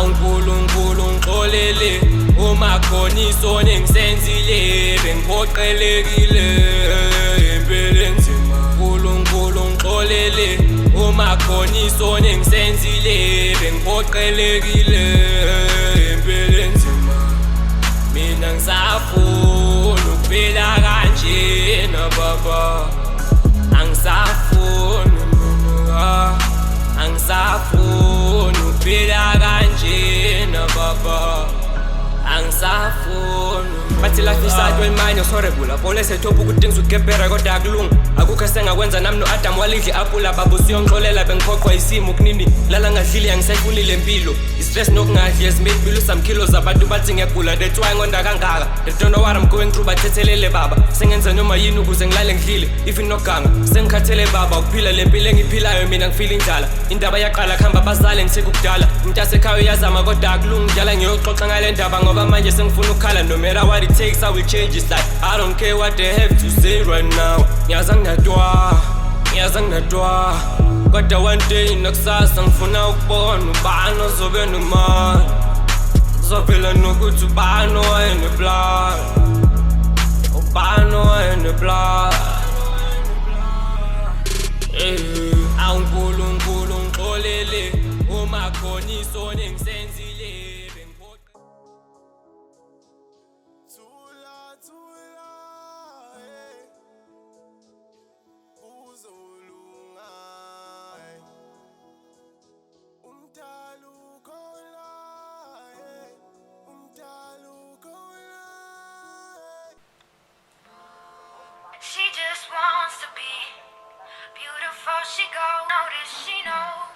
uNkulunkulu ngixolele uma khona isono engisenzile bengiphoqelekile impela enzima uNkulunkulu ngixolele uma khona isono engisenzile bengiphoqelekile impela enzima mina ngisafuna ukuphila kanje na baba angisafuni mina angisafuni ukuphila kanje na baba angisafuni bathi life is hard when mine is horrible abole sethopa ukuthi ngizukepera kodwa akulungi akukho sengakwenza nami no Adam walidli apula babo siyongixolela bengiphoqwa isimo kunini lala ngadlili yangisekulile impilo stress nokungadli esimate bill some kilos abantu bathi ngiyagula that's why ngonda kangaka they don't know what I'm going through bathethelele baba sengenza noma yini ukuze ngilale ngidlile even noganga sengikhathele baba ukuphila lempilo engiphilayo mina ngifeel injala indaba yaqala khamba bazale ngisekudala umntase ekhaya yazama kodwa akulungi njala ngiyoxoxa ngale ndaba ngoba manje sengifuna ukukhala no matter what it takes I will change this life I don't care what they have to say right now ngiyaza nginadwa kodwa one day nakusasa ngifuna ukubona ubani ozobe nomali uzophela nokuthi ubani owayeneplan ubani owayeneplan uNkulunkulu ngixolele uma khona isono engisenzile She just wants to be beautiful. She go notice she know.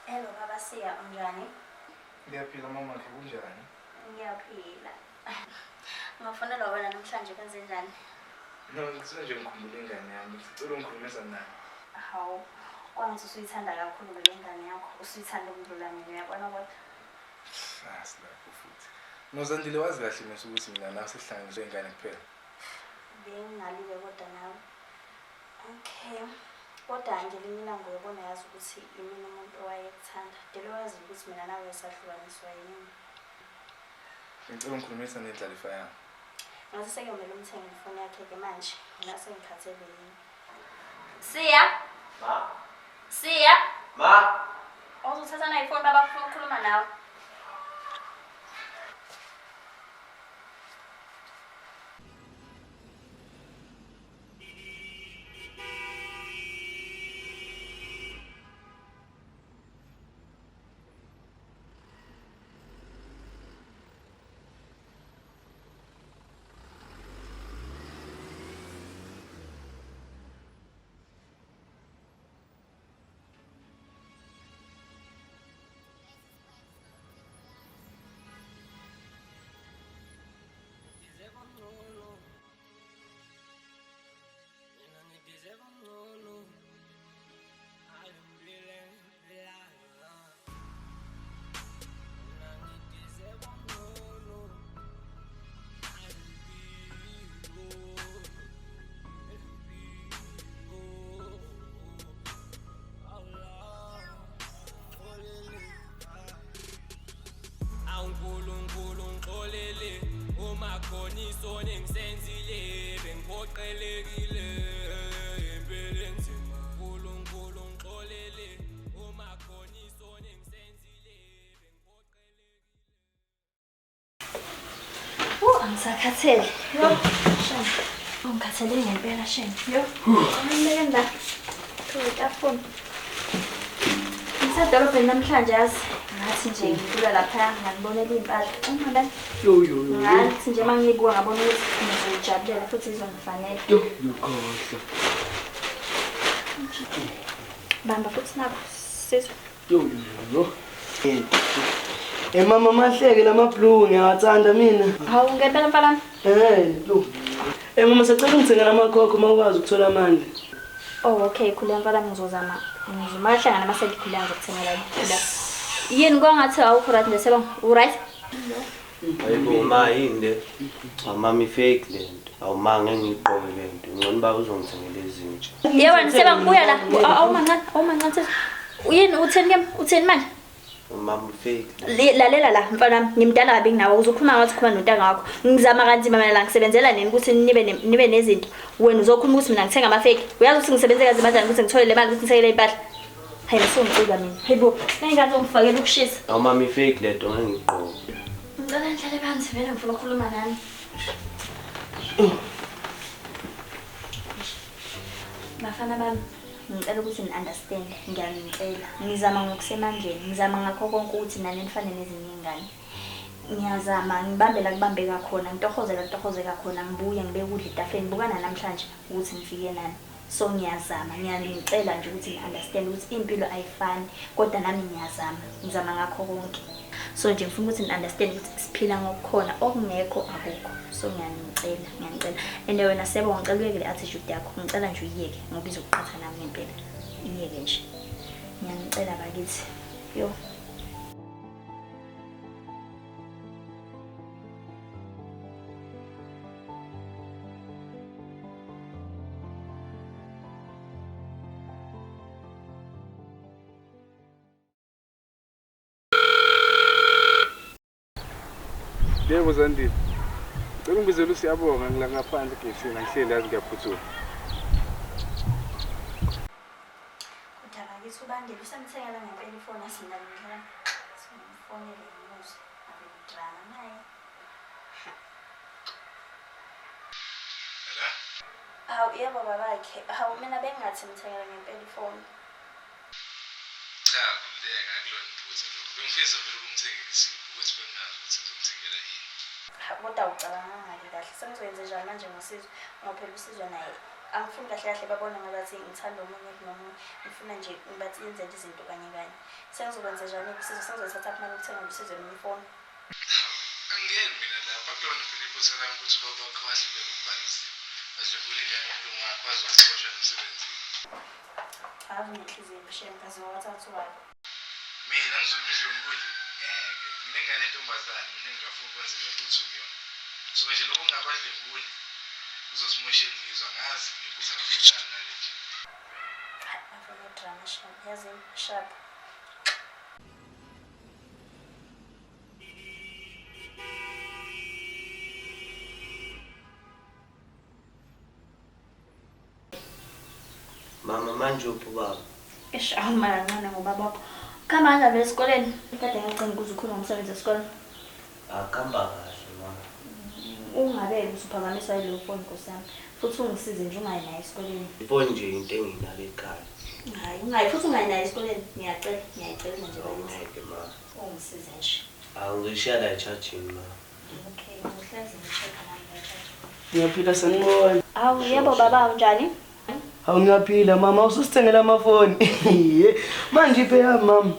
Hello baba Siya unjani? Ngiyaphila mama kunjani? Ngiyaphila. Ngafuna lo wena namhlanje kwenze njani? No, ngisanje ngikhumbule ingane yami. Ngicela ungikhulumisa nayo. Hawu, kwangathi usuyithanda kakhulu le ngane yakho. Usuyithanda ukudlula mina uyabona kodwa. Lapho futhi. Nozandile wazi kahle mase ukuthi mina nawe sihlanganiswe ingane kuphela. Bengingaliwe kodwa nawe. Okay. Kodwa ngelinye ilanga uyabona yazi ukuthi imina umuntu owayekuthanda. Delo wazi ukuthi mina nawe esahlukaniswa yini. Ngicela ungikhulumisa nendlalifa yami. Ngase sekuyomela umthengi ifoni yakhe ke manje. Mina sengikhathele yini. Siya? Ma? Siya? Ma? Uzothatha na ifoni baba ufuna ukukhuluma nawe. uNkulunkulu ngixolele uma khona isono engisenzile bengiphoqelekile impela enzima uNkulunkulu ngixolele uma khona isono engisenzile bengiphoqelekile Angisakhathele. Yo. Shame. Ngikhathele ngempela shame. Yo. Ngiyenda. Phone. Ngisedolobheni namhlanje yazi. Ngathi nje ngidlula lapha ngibonela impahla. Ngibona. Yo. Ngathi nje mangiyibuka ngabona ukuthi ngizojabulela futhi izongifanele. Yo, khohle. Bamba futhi nabo. Sizwe. Yo. Mama mahleke lamablue ngiyawathanda mina. Hawu ngempela mfana. Lo. Mama sacela ungithengela amakhokho mawukwazi ukuthola amandla. Oh okay khuleka mfana ngizozama. Ngizomahlanga namaseli khuleka ngokuthengela yini. Yini kongathi awukho right nje sebang. U right? Hayibo ma yinde. Amami fake lento. Awumange ngiqoke lento. Ngcono ba uzongithengela ezintsha. Yebo sebang buya la. Awumancane. Uyini utheni manje? Mama fake. Lalela la mfana ngimdala kabi nawe uzokhuluma ngathi khuluma nontanga wakho. Ngizama kanzima mina la ngisebenzela nini ukuthi nibe nezinto. Wena uzokhuluma ukuthi mina ngithenga ama fake. Uyazi ukuthi ngisebenze kanzima kanjani ukuthi ngithole le mali ukuthi ngithengele impahla. Hayi besongicika mina. Hayibo, ngingathi ungifakela ukushisa. Awumami fake lento ngeke ngiqoke. Ngicela ngihlale phansi vele ngifuna ukukhuluma nani. Bafana bami, ngicela ukuthi ni-understand, ngiyanicela. Ngizama ngokusemandleni, ngizama ngakho konke ukuthi nani nifane nezinye ingane. Ngiyazama, ngibambela kubambeka khona, ngitohozela khona, ngibuye ngibeke ukudla etafeni, bukana namhlanje ukuthi ngifike nani. So ngiyazama, ngiyanicela nje ukuthi ni-understand ukuthi impilo ayifani, kodwa nami ngizama ngakho konke. So nje ngifuna ukuthi ni-understand ukuthi siphila ngokukhona okungekho akukho. So ngiyanicela. And wena sebo ngicela uyeke le attitude yakho. Ngicela nje uyiyeke ngoba izokuqhatha nami ngempela. Iyeke nje. Ngiyanicela bakithi. Yo. Yebo Zandile. Ngicela ungibizele uSiyabonga ngila ngaphandle egeyithini ngihleli yazi ngiyaphuthuma. Udaba kithi ubandile usemthengela ngempela ifoni asindalela. Simfonele umuzi. Abedrama naye. Hello? Hawu yebo babakhe. Hawu mina bengathi ngithengela ngempela ifoni. Cha kuleka akulona iphutha lokho. Bengifisa vele ukumthengela isipho ukuthi bengazi ukuthi ngizomthengela yini. Kodwa ucabanga ngale kahle sengizoyenza njani manje ngosizo ngoba phela usizwe naye angifuni kahle babona ngathi ngithanda omunye kunomunye ngifuna nje ngibathi yenze izinto kanye sengizokwenza njani usizo sengizothatha imali ukuthenga usizo nomfoni angiyeni mina lapha kulona phela iphutha lami ukuthi baba wakho wahluleka ukubala izimo wahluleka ingane umuntu ongakwazi ukuxosha emsebenzini hayi ngihlizwe emsheni kaze wathatha wakho mina ngizomidla ngibuli ngeke mina ngane ntombazane mina ngingafuni ukwenzela lutho kuyona so nje lokho ngabadle ngibuli uzosimoshela izizwe ngazi ukuthi akafukanga ngale nje afuna drama shop yazi sharp Mama manje ubaba. Awumala ncane ngobaba wakho. Khamba kanjani esikoleni? Kade ngicela ukuze ukhuluma ngomsebenzi esikole. Akamba kahle mama. Ungabeke usuphakamiswa yilo phone nkosami. Futhi ungisize nje ungayi naye esikoleni. Ifoni nje into enginalo ekhaya. Hayi, ungayi futhi ungayi naye esikoleni. Ngiyacela nje bakithi. Ngeke mama. Ungisize nje. Angishiya la charging mama. Okay, ngihlezi ngicheka nami charge. Ngiyaphila sanibona. Awu yebo baba unjani? Hawu ngiyaphila mama ususithengela amafoni. Manje iphe yami mama.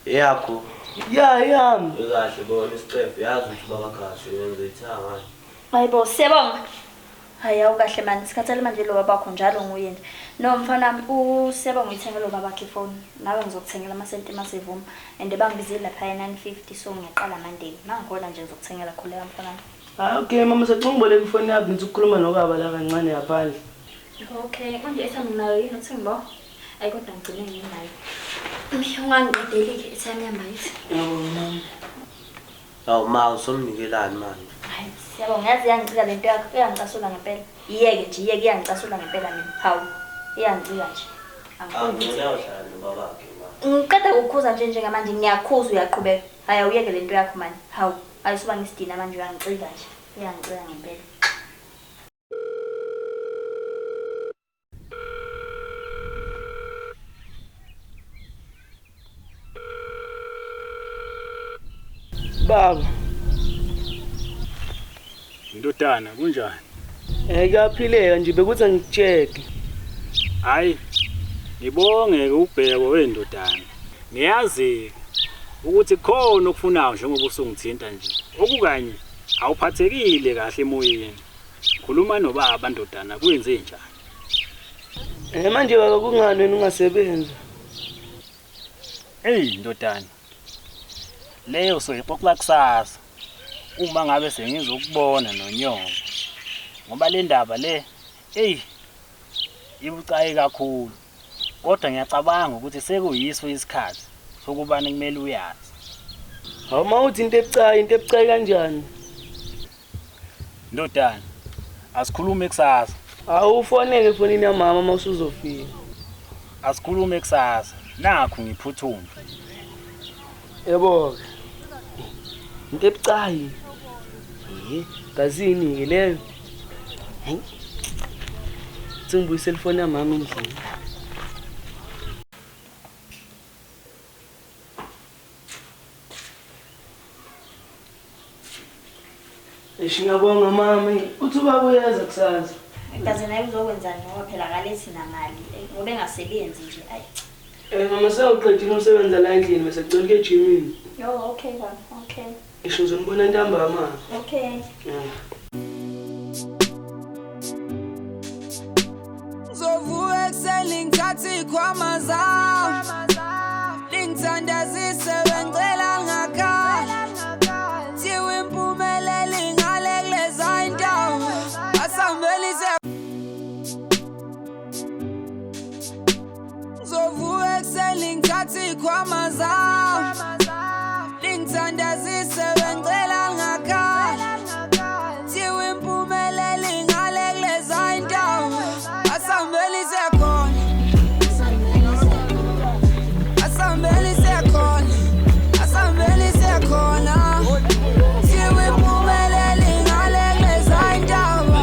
Yakho. Yami. Ekahle bona isicefe yazi ukuthi baba kahle wenza ithanga. Hayibo siyabonga. Hayi awukahle manje sikhathele manje lo babakho njalo nguyena. No mfana usiyabonga ngithengele lo babakhe ifoni. Nawe ngizokuthengela amasenti masevuma and bangibizile lapha 950 so ngiyaqala Monday. Mangikhona nje ngizokuthengela khuleka mfana. Okay mama sacungibole ifoni yakho ngithi ukukhuluma nokaba la kancane yaphandle. Okay, manje ethambi nayo yini uthengbo? Ayikodwa ngicela nginayo. Ungangideli ithami yami bayithi. Yebo mama. Awu ma usomnikelani manje? Hayi, siyabonga yazi yangicika lento yakho, iyangicasula ngempela. Iyeke nje, iyangicasula ngempela mina. Hawu, iyangicika nje. Angifuna uhlala nobabakhe mama. Ngiqeda ukukhuza nje njengamanje ngiyakhuza uyaqhubeka. Hayi awuyeke lento yakho manje. Hawu, ayisuba ngisidina manje uyangicika nje. Iyangicika ngempela. Baba. Ndodana kunjani? Kuyaphileka nje bekuthi ngikucheke. Hayi. Ngibonge ukubheka wendodana. Ngiyazi ukuthi khona okufunayo njengoba usungithinta nje. Okukanye awuphathekile kahle emoyeni. Khuluma nobaba ndodana kwenze njani? Manje baba kungani wena ungasebenzi? Hey ndodana. Leyo soyixoxa kusasa. Uma ngabe sengizokubona noNyongo. Ngoba le ndaba le ibucayi kakhulu. Kodwa ngiyacabanga ukuthi sekuyiso isikhathi sokuba kumele uyazi. Awuma uthi into ebucayi kanjani? Ndodana, asikhulume kusasa. Awufoneke efonini yamama mawusuzofika. Asikhulume kusasa. Nakho ngiphuthuma. Yebo. Into ebucayi. Kazini ke leyo. Tsimbu iselfoni yamama endlini. Ngiyabonga mama, uthi ubaba uyaza kusasa. Kaze naye uzokwenzani ngoba phela kalethi namali ngoba engasebenzi nje. Mama sewuqedile umsebenzi la endlini bese cela ke gymini. Yo, okay baba, okay. Ngisho uzonibona ntambama. Okay. Zovuka ekuseni ngithatha ikhwama zami. Lingithandazise bengicela ngakhala. Thiwe impumelelo ingale kuleza indawo. Asambelise. Zovuka ekuseni ngithatha ikhwama zami. Lingithandazise bengicela ngakhala. Thiwe impumelelo ingale kuleza indawo. Asambelise khona. Asambelise khona. Thiwe impumelelo ingale kuleza indawo.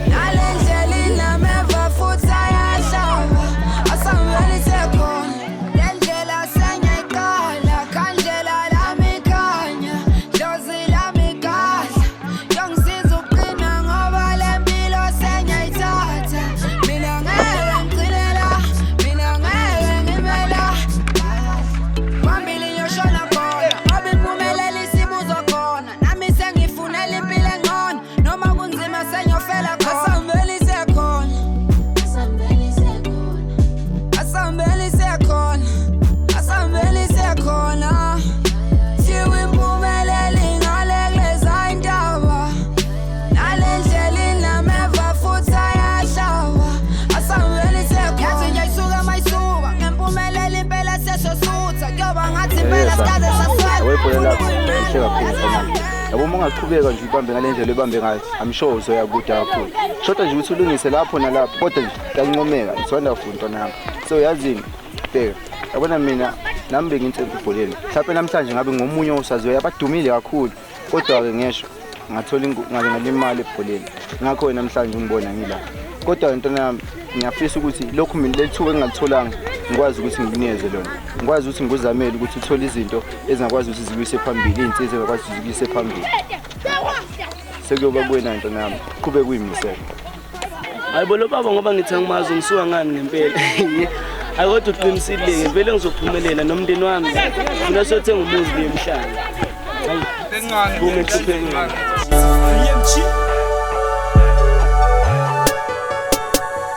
Nale ndlela inameva futhi ayahlaba. Asambelise khona. Le ndlela sengiyiqala khandlela lami ikhanya. Dlozi lami igahla. Yongisiza ukuqina ngoba le mpilo sengiyayithatha. Mina ngeke ngigcine la. Mina ngeke ngime la. Phambili ngiyoshona khona. Ngoba impumelelo isibuzo khona. Nami sengifunela impilo engcono. Noma kunzima sengiyofela khona. Asambelise khona. Asambelise khona. Thiwe impumelelo ingale kuleza indaba. Nale ndlela inameva futhi ayahlaba. Asambelise khona. Yathi ngiyayisuka mayisuka. Ngempumelelo impela sesosutha. Kuyoba ngathi impela sikaze saswela. Webhola lakho uhleka phela manje. Yabo uma ungaqhubeka nje ubambe ngale ndlela ebambe ngayo, I'm sure uzoyakude kakhulu. Shoda nje ukuthi ulungise lapho nalapho, kodwa nje kuyancomeka, it's wonderful ntonami. So yazini, bheka. Yabona mina nami bengintsempa ibholeni. Mhlawumbe namhlanje ngabe ngomunye osaziyo yabadumile kakhulu, kodwa ke ngisho ngathola ngalimali ebholeni. Ngakho wena namhlanje ungibona ngila. Kodwa ntonami ngiyafisa ukuthi lokhu mina lethuka engalitholanga ngikwazi ukuthi nginikeze lona. Ngikwazi ukuthi ngizamele ukuthi uthole izinto ezingakwazi ukuthi zikuyise phambili, insizwe ezingakwazi ukuthi zikuyise phambili. Sekuyoba kuwena ntonami, qhubeka uyimisela. Hayibo lo baba ngoba ngithi angimazi ngisuka ngani ngempela. Akodwa uqinisile ngempela ngizophumelela nomndeni wami. Mina sothenga umuzi le emhlanje. Encane. Kumehluphe.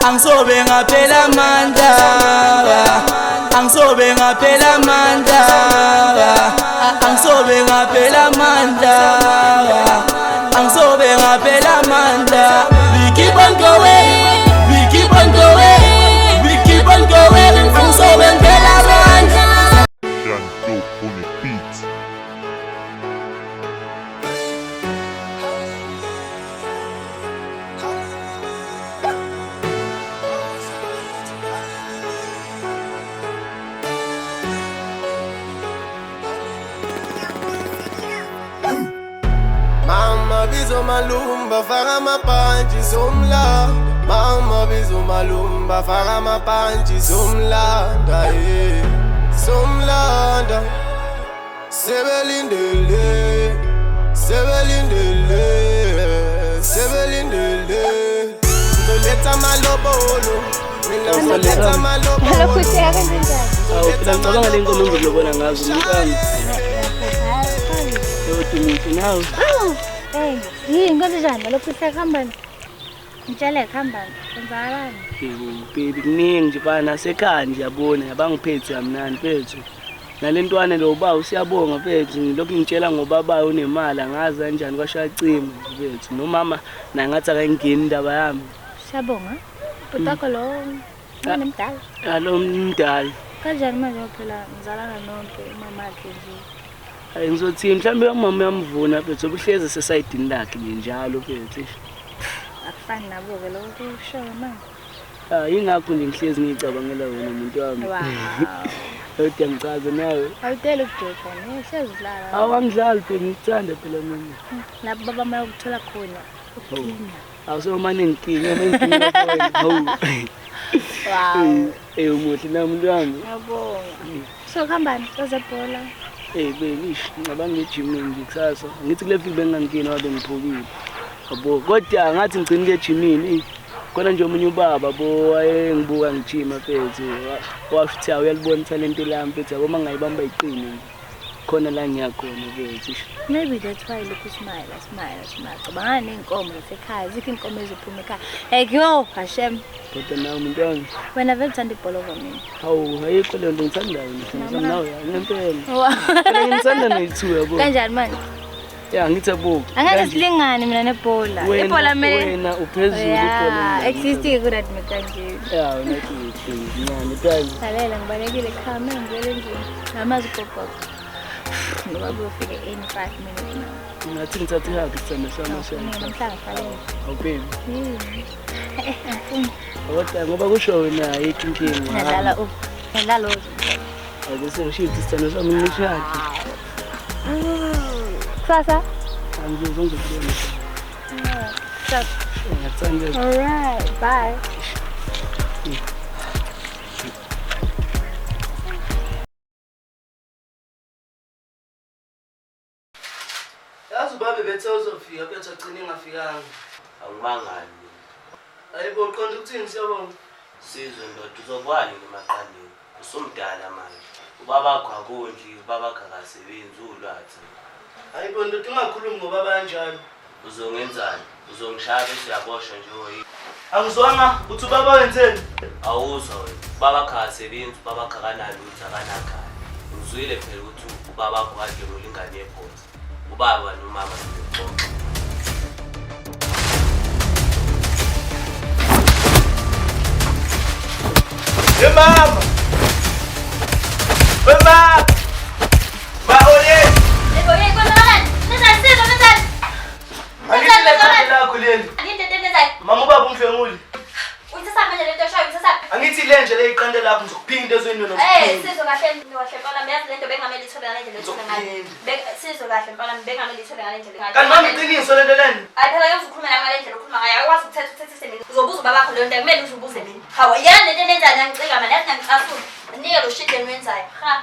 Angisobe ngaphela amandla. Angisobe ngaphela amandla. Angisobe ngaphela amandla. Angisobe ngaphela amandla. We keep on going. We keep on going. We keep on going. Angisobe ngaphela amandla. Mama bizo malumba faka amapanji somla. Mama bizo malumba faka amapanji somlanda. Somlanda. Sebelindele. Sebelindele. Sebelindele. Ndoleta malobolo. Lokhu siyaka kanjani? Awu phela ngicabanga le nkomo engizobona ngazo umntwana. Yodumisi nawe. Yini kanjani? Lokhu siyaka hambani. Ngitshele khambani. Kwenzakalani? Baby kuningi nje bana sekhaya nje yabona yabangiphethe kamnandi phethu. Nalentwana lo baba usiyabonga phethu ngilokhu ngitshela ngobaba unemali angazi kanjani kwashaya cima phethu nomama nangathi akayingeni indaba yami. Siyabonga. Utakho lo nemdala. Alo mdala. Kanjani manje phela ngizalana nonke mama yakhe nje. Hayi ngizothi mhlambe umama yamvuna phethu obuhleze sesayidini lakhe nje njalo phethu. Akufani nabo-ke lokho kushoyo manje. Yingakho nje ngihlezi ngicabangela wena umuntu wami. Kodwa ngichaze nawe. Awutele ukujoka ngihlezi udlala. Awangidlali phela ngithanda phela mina. Lapho baba mayokuthola khona ukuphina. Awusomane ngiqinile ngiyinkinga wena. Hawu. Wow. Umuhle na umuntu wami. Ngiyabonga. So khambani uzebhola. Baby ngicabanga ngejimini nje kusasa. Ngithi kule viki bengangena wabe ngiphukile. Yabo kodwa ngathi ngicini ke jimini. Khona nje umunye ubaba bo wayengibuka ngijima phethu. Wafithi uyalibona talent lami phethu yabo mangayibamba iqini. Khona la ngiyakhona phethu. Maybe that's why look smile. Cabanga neinkomo esekhaya, zikho inkomo eziphuma ekhaya. Hey yo, Hashem. Kodwa nawe umuntu wami. Wena vele uthanda ibhola kwami. Hawu, ayikho le nto ngithandayo ngisho nawe ngempela. Phela ngithanda noyithu yabo. Kanjani manje? Ya ngithi yabo. Angeke silingane mina nebhola. Ibhola mina wena uphezulu ibhola. Exist ku rat mekanje. Ya wena kuthi ngiyani tani. Salela ngibalekile khama ngivele nje. Namazi popo. Ngoba kufike in 5 minutes now. Ngathi ngithathe ihaki sithanda sami sami. Mina mhlanga falele. Awu baby. Ngifuna. Kodwa ngoba kusho wena ayikho Ngadlala ngidlalo. Bese ngishithi sithanda sami ngishadi. Sasa? Angizongizobona. Stop. Ngiyathanda. All right, bye. Yazi ubabe bethe uzofika phethu agcine engafikanga. Angibangani. Hayibo uqonda ukuthini siyabonga. Sizwe ndoda uzokwani ngemaqandeni. Usumdala manje. Ubaba wakho akondli, ubaba wakho akasebenzi ulwathi. Hayibo ndoda ungakhulumi ngobaba kanjalo. Uzongenzani? Uzongishaya bese uyaboshwa nje oyini. Angizwanga uthi ubaba wenzeni? Awuzwa wena. Ubaba wakho akasebenzi, ubaba wakho akanalutho, akanakhaya. Ngizwile phela ukuthi ubaba wakho kade ngolingane yephonsi. Ubaba nomama sebexoxa. Mama! Mama! Baole! Oye, kwenzakalani? Nenzani? Angithile khadi lakho leli. Angitete nenzani? Mama ubaba umhlenguli. Uyithatha manje lento eshayo, uyithatha. Angithi le nje le iqande lakho ngizokuphinda ezweni wena. Sizwe kahle mpala miyazi lento bengamele ithole ngale ndlela ethole ngayo. Sizwe kahle mpala bengamele ithole ngale ndlela ngayo. Kanti mama iqiniso lento leni. Hayi phela yonke ukhuluma nami ngale ndlela ukhuluma ngayo. Akwazi ukuthetha mina. Uzobuza ubaba wakho leyo nto kumele uzubuze mina. Hawa, yani lento enenzayo ngicika manje yazi ngicasula. Nike lo shit enwenzayo. Ha.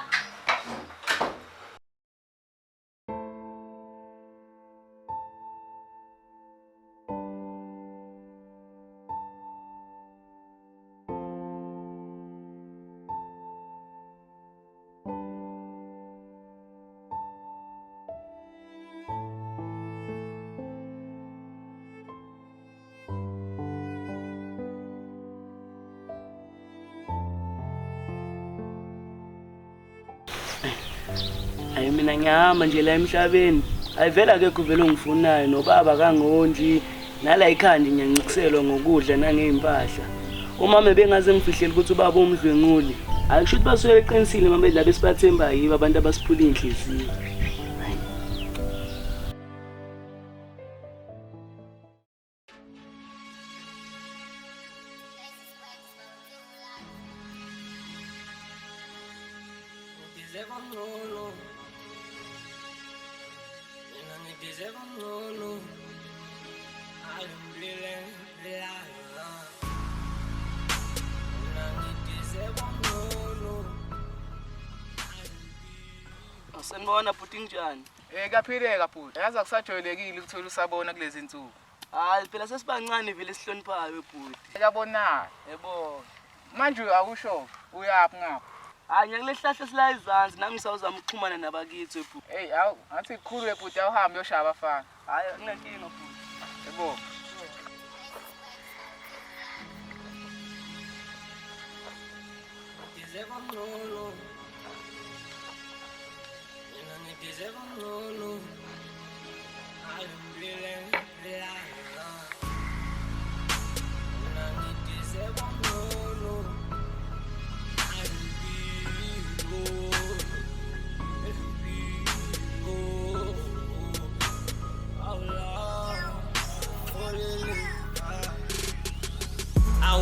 Hayi mina ngiyahamba nje la emhlabeni. Ayivela ke kuvela ungifunayo nobaba kangondli. Nala ekhaya nje ngiyancikuselwa ngokudla nangeimpahla. Umama bengaze ngifihlele ukuthi ubaba umdlwenguli. Akusho ukuthi basuke eqinisile mama bedla besibathemba yibo abantu abasiphula inhliziyo. Sanibona bhuti njani? Kaphileka bhuti. Yazi akusajwayelekile ukuthola usabona kulezi insuku. Hayi phela sesibancane vele sihloniphayo bhuti. Yabona, yebo. Manje akusho uyaphi ngapha? Hayi ngiyakule hlahla sila izansi nami ngisawuzama ukuxhumana nabakithi ebhuti. Hey, awu ngathi ikhulu ebhuti awuhambe uyoshaya abafana. Hayi nginenkinga bhuti. Yebo.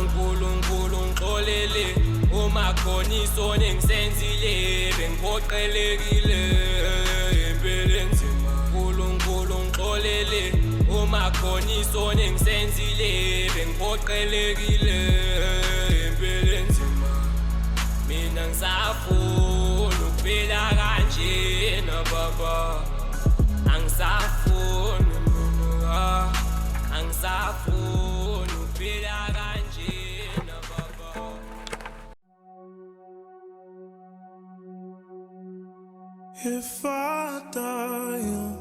uNkulunkulu ngixolele uma khona isono engisenzile bengiphoqelekile impela enzima uNkulunkulu ngixolele uma khona isono engisenzile bengiphoqelekile impela enzima mina ngisafuna ukuphila kanje na baba angisafuna angisafuna ukuphila kanje na baba. If I die,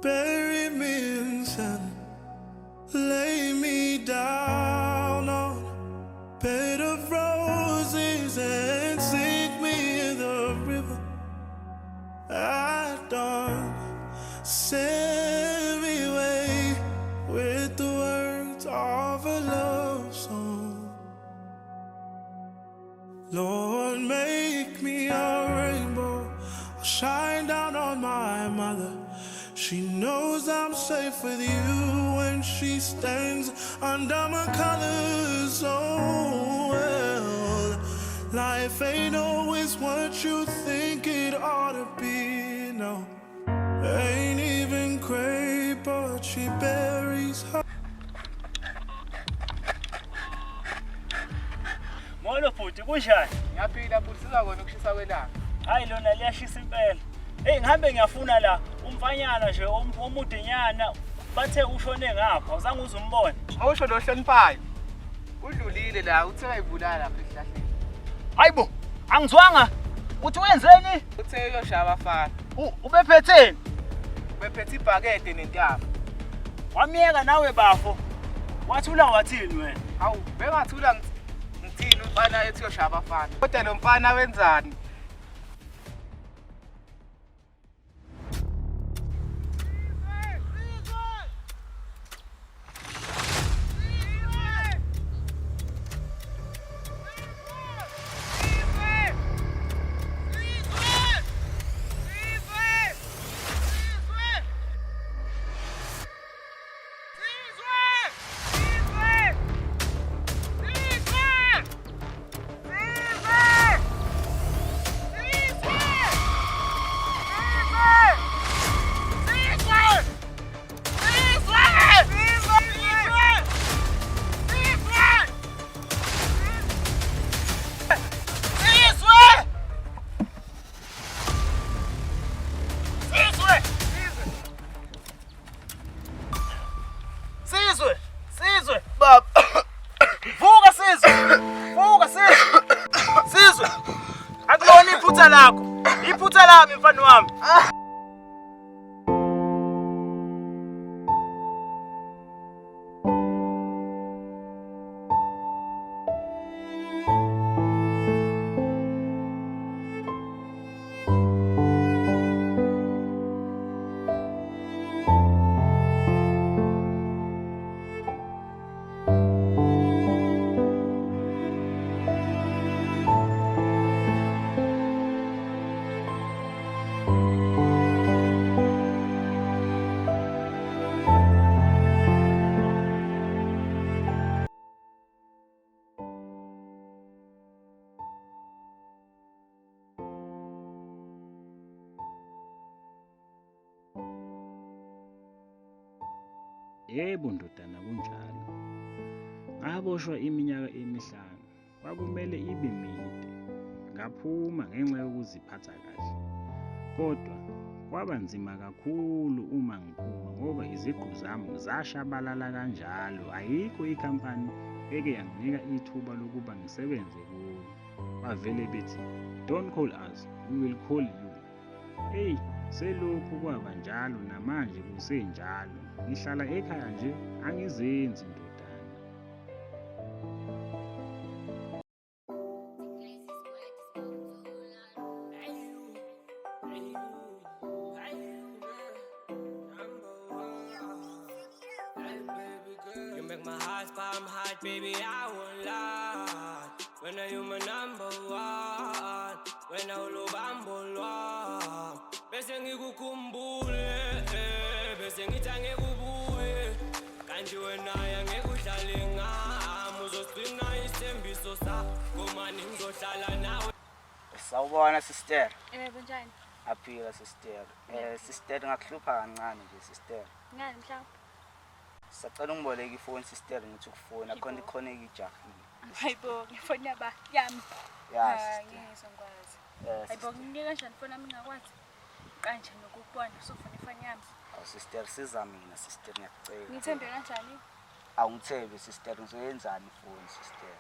bury me in sand, lay me down on a bed of roses and sink me in the river at dawn. Send me away with the words of a love song. Lord, make me a rainbow, shine down on my mother. She knows I'm safe with you when she stands under my colors. Oh well, life ain't always what you think it ought to be. No, ain't even great, but she buries her. Molo bhuti kunjani? Ngiyaphila futhi sizakona ukushisa kwelanga. Hayi lona liyashisa impela. Hey ngihambe ngiyafuna la umfanyana nje omudenyana bathe ushone ngapha uzange uzumbone. Awusho lo hlonipayo. Udlulile la uthe ayibulala lapha ehlahleni. Hayibo angizwanga. Uthi wenzeni? Uthe uyoshaya abafana. Ubephetheni? Ubephethe ibhakede nentaba. Wamiyeka nawe bafo. Wathula wathini wena? Hawu bengathula ngithini umfana ethi uyoshaya abafana. Kodwa lo mfana wenzani? Sizwe baba. Vuka sizwe. Vuka sizwe. Sizwe. Akulona iphutha lakho. Iphutha lami mfana wami. Yebo ndodana kunjalo. Ngaboshwa iminyaka emihlanu. Kwakumele ibe mide. Ngaphuma ngenxa yokuziphatha kahle. Kodwa kwaba nzima kakhulu uma ngiphuma ngoba iziqu zami zashabalala kanjalo. Ayikho ikhampani eke yanginika ithuba lokuba ngisebenze kuyo. Bavele bethi, don't call us, we will call you. Hey, selokhu kwaba njalo namanje kusenjalo. Ngihlala ekhaya nje angizenzi ndodana. You make my heart palm hot, baby, I won't lie. When are you my number one? When I will bumble one. Bese ngikukumbule, bese ngithange kubuye. Kanti wena yangekuhlale ngami, uzosina isithembiso sakho mani ngizohlala nawe. Sawubona sister. Yebo njani? Aphila sister. Sister ngakuhlupha kancane nje sister. Ngani mhlawumbe? Sacela ungiboleke ifoni sister ngithi ukufona akhona iconnect ijahile. Hayibo, ngifoni yaba yami. Ya Ngiyizwa ngikwazi. Hayibo, ngike kanjani ifoni yami ngakwazi? Kanje nokukubona usufuna ifoni yami. Awu sister siza mina sister ngiyakucela. Ngithembe kanjani? Awungithembe sister ngizoyenzani ifoni sister.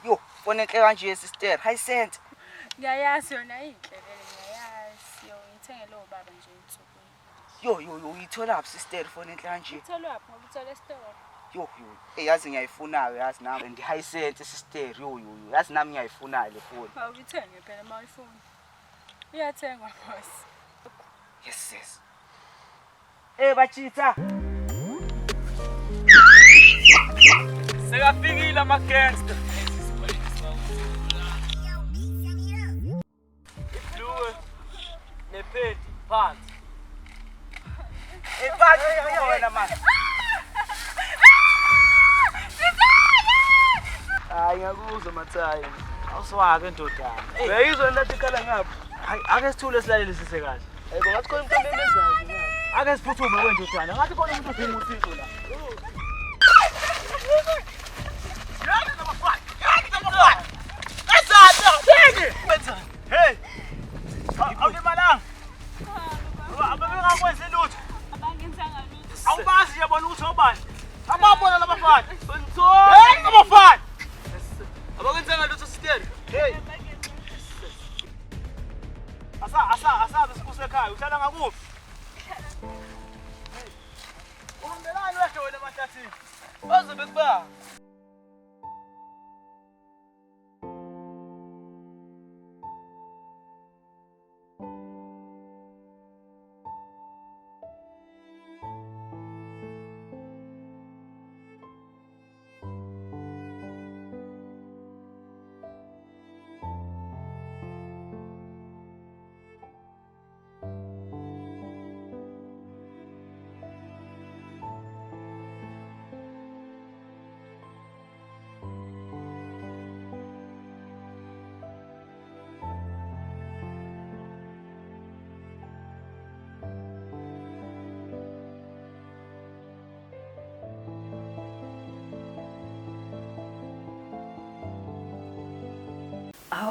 Yo, fone enhle kanje sister. Hi sent. Ngiyayazi yona inhle vele ngiyayazi. Yo, ngithenge lo baba nje insuku. Yo, uyithola phi sister fone enhle kanje? Uthola lapho ngoba uthola esitolo. Yo, yazi ngiyayifunayo yazi nami and hi sent sister yo yazi nami ngiyayifuna le phone. Awuthenge phela ma iphone. Iyathengwa boss. Yes. Bachita. Sekafikile ama-gangster. Ibluwe nephedi phansi. Bathi wena man. Hayi ngakuzwa mathayi. Awuswake ndodana. Uyayizwa ndathi ikhala ngapha. Hayi ake sithule silalele sise kahle. Hayibo ngathi khona umuntu emezayo. Ake siphuthume kwendodana. Ngathi khona umuntu odinga usizo la. Hey! Awulimalanga. Ababengakwenzi lutho. Abangenzanga lutho. Awubazi yabona ukuthi obani. Ababona labafana. Ngithola. Hey, abafana. Abakwenzenga lutho sister. Hey. Asabe sikusekhaya. Uhlala ngakuphi? Uhambelani wehle wena emahlathini? Bazobe kuba.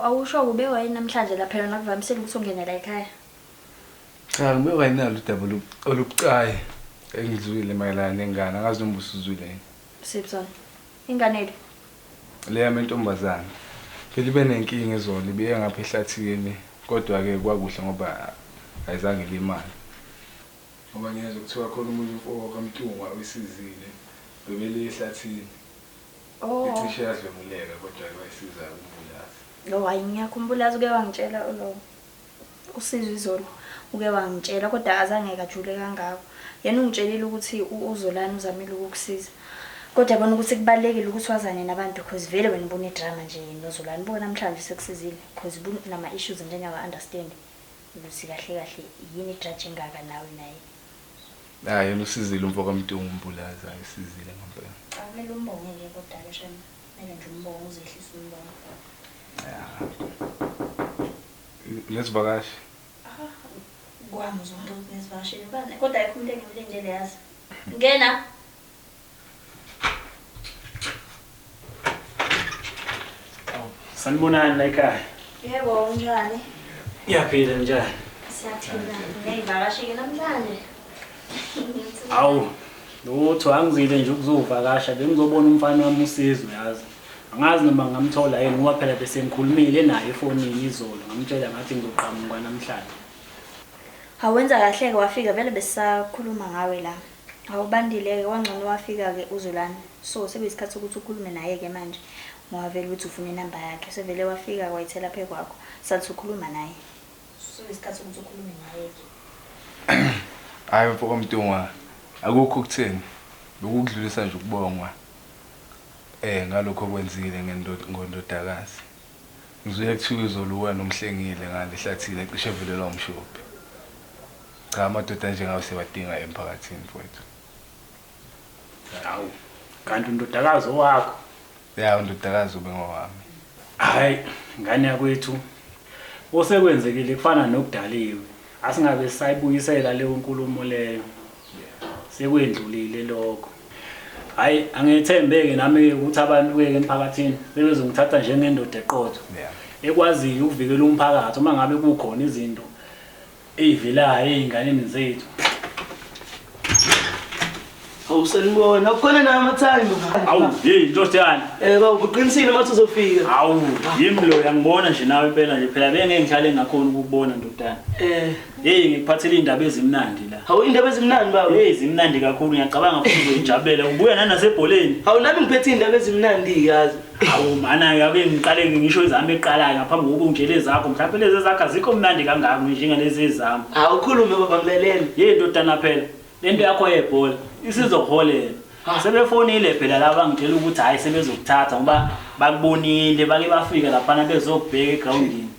Awusho ube wayini namhlanje lapha yona kuvamisile ukuthi ungenela ekhaya. Cha ngibe wayinalo udaba olubucayi engizwile mayelana nengane angazi noma usuzwile. Sibson. Ingane Le yami intombazana. Phela ibe nenkinga ezolo ibiye ngapha ehlathini kodwa ke kwakuhle ngoba ayizange limali. Ngoba ngiyezwa kuthiwa khona umuntu umfowabo kaMtunga uyisizile bebele ehlathini. Icishe yadluleka kodwa wayisiza umbulazi. Lo hayi ngiyakhumbula uke wangitshela lo uSizwe izolo uke wangitshela kodwa azange kajule kangako. Yena ungitshelile ukuthi uzolana uzamile ukukusiza. Kodwa yabona ukuthi kubalekile ukuthi wazane nabantu because vele wena ubona idrama nje nozolana ubona namhlanje sekusizile because bunama issues njengoba understand ukuthi kahle yini idrama engaka nawe naye. Hayi yena usizile umfowabo kaMtunga umbulazi ayisizile ngempela. Akumele umbonge kodwa ke shame mele nje umbonge uzehlisa umbonge. Nesivakashi. Kwami zonke nezivakashile bani kodwa ayikho umuntu engimlindele yazi. Ngena. Sanibonani la ekhaya. Yebo, unjani? Iyaphila njani? Siyaphila. Ngiyivakashile namhlanje. Awu, lutho angizile nje ukuzovakasha bengizobona umfana wami uSizwe yazi. Angazi noma ngamthola yini ngoba phela bese ngikhulumile naye efonini izolo ngamtshela ngathi ngizoqhamuka namhlanje. Hawenza kahle ke wafika vele besakhuluma ngawe la. Awubandile ke wangcono wafika ke uzolana. So sebeyisikhathi ukuthi ukhulume naye ke manje. Ngwavela ukuthi ufuna inamba yakhe. Sevele wafika kwayithela phe kwakho. Sathi ukhuluma naye. Sebeyisikhathi ukuthi ukhulume naye ke. Hayi mfoko Mtungwa. Akukho ukutheni. Bekukudlulisa nje ukubongwa. Ngalokho okwenzile ngondodakazi. Ngizoya kuthiwa izolo wena umhlengile ngale hlathini ecishe velelwa umshophi. Cha amadoda njengawo sebadinga emphakathini mfowethu. Hawu, kanti undodakazi wakho? Ya undodakazi ubengowami. Hayi, ngane yakwethu. Osekwenzekile kufana nokudaliwe. Asingabe sayibuyisela leyo nkulumo leyo. Sekwendlulile lokho. Hayi, angithembeke nami ukuthi abantu ke emphakathini bezongithatha njengendoda eqotho. Ekwaziyo ukuvikela umphakathi uma ngabe kukhona izinto ezivelayo einganeni zethu. Awusanibona akukhona nayo amathayimi. Awu, hey Ntosiyana. Bawuqinisile mathi uzofika. Awu, yimi lo yangibona nje nawe impela nje phela bengeke ngihlale ngakhona ukubona Ntosiyana. Hey ngikuphathele indaba ezimnandi la. Hawu indaba ezimnandi baba. Hey zimnandi kakhulu ngiyacabanga futhi uzojabulela. Ubuya nanasebholeni. Hawu nami ngiphethe indaba ezimnandi yazi. Hawu mana yake ngiqale ngisho izami eqalayo ngaphambi kokuba ungitshele zakho mhlawumbe lezi zakho azikho mnandi kangaka njengalezi ezami. Hawu khulume baba ngilalela. Hey Ntosiyana phela lento yakho yebhola isizoholela. Sebefonile phela laba ngitshela ukuthi hayi sebezokuthatha ngoba bakubonile bake bafika lapha bezokubheka egroundini.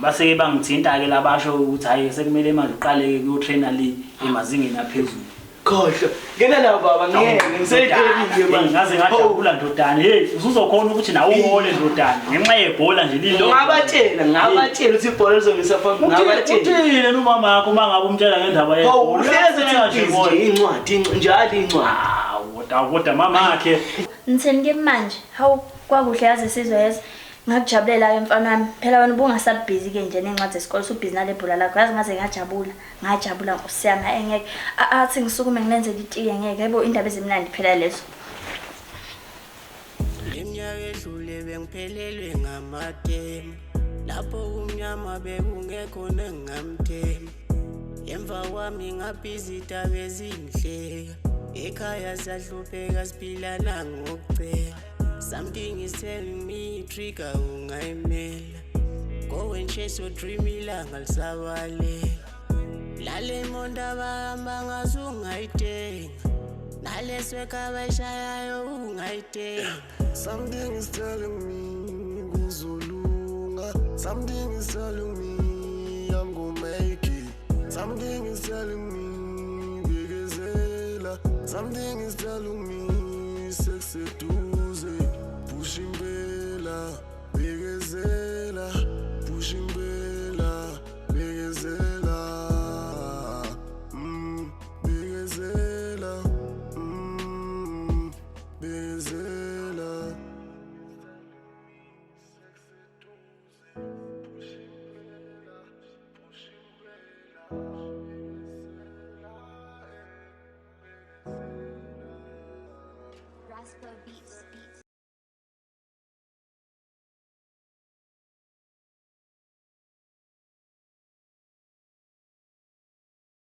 Base bangithinta ke labasho ukuthi hayi sekumele manje uqale ke uyotraina le emazingeni aphezulu. Khohle. Ngena la baba ngeke ngisekelile baba. Ngaze ngajabula Ntosiyana. Hey usuzokhona ukuthi nawe uhole Ntosiyana ngenxa yebhola nje lilo. Ngabatshela ukuthi ibhola lizongisa phambili ngabatshela. Uthini nomama wakho uma ngabe umtshela ngendaba yebhola? Hawu uhleze nje incwadi njalo incwadi. Kodwa mama wakhe Nitheni ke manje? Hawu kwakuhle yaze sizwe yazi. Ngakujabulela ke mfana wami. Phela wena ubungasabhizi ke nje nencwadi zesikole subhizi nalebhola lakho. Yazi ngaze ngajabula Nkosiyami engeke athi ngisukume nginenzele itiye ngeke yebo indaba ezimnandi phela lezo. Iminyaka edlule bengiphelelwe ngamatemu lapho kumnyama bekungekho nengamthembi emva kwami ngabhizita bezinhleka ekhaya sahlupheka siphilana ngokucela. Something is telling me trigger ungayimela. Go and chase your dream ilanga lisabalela. Lale monda bahamba ngazo ungayitenga. Nale sweka bayishayayo ungayitenga. Something is telling me kuzolunga. Something is telling me I'm gonna make it. Something is telling me begezela. Something is telling me sex seduce. Push impela begezela.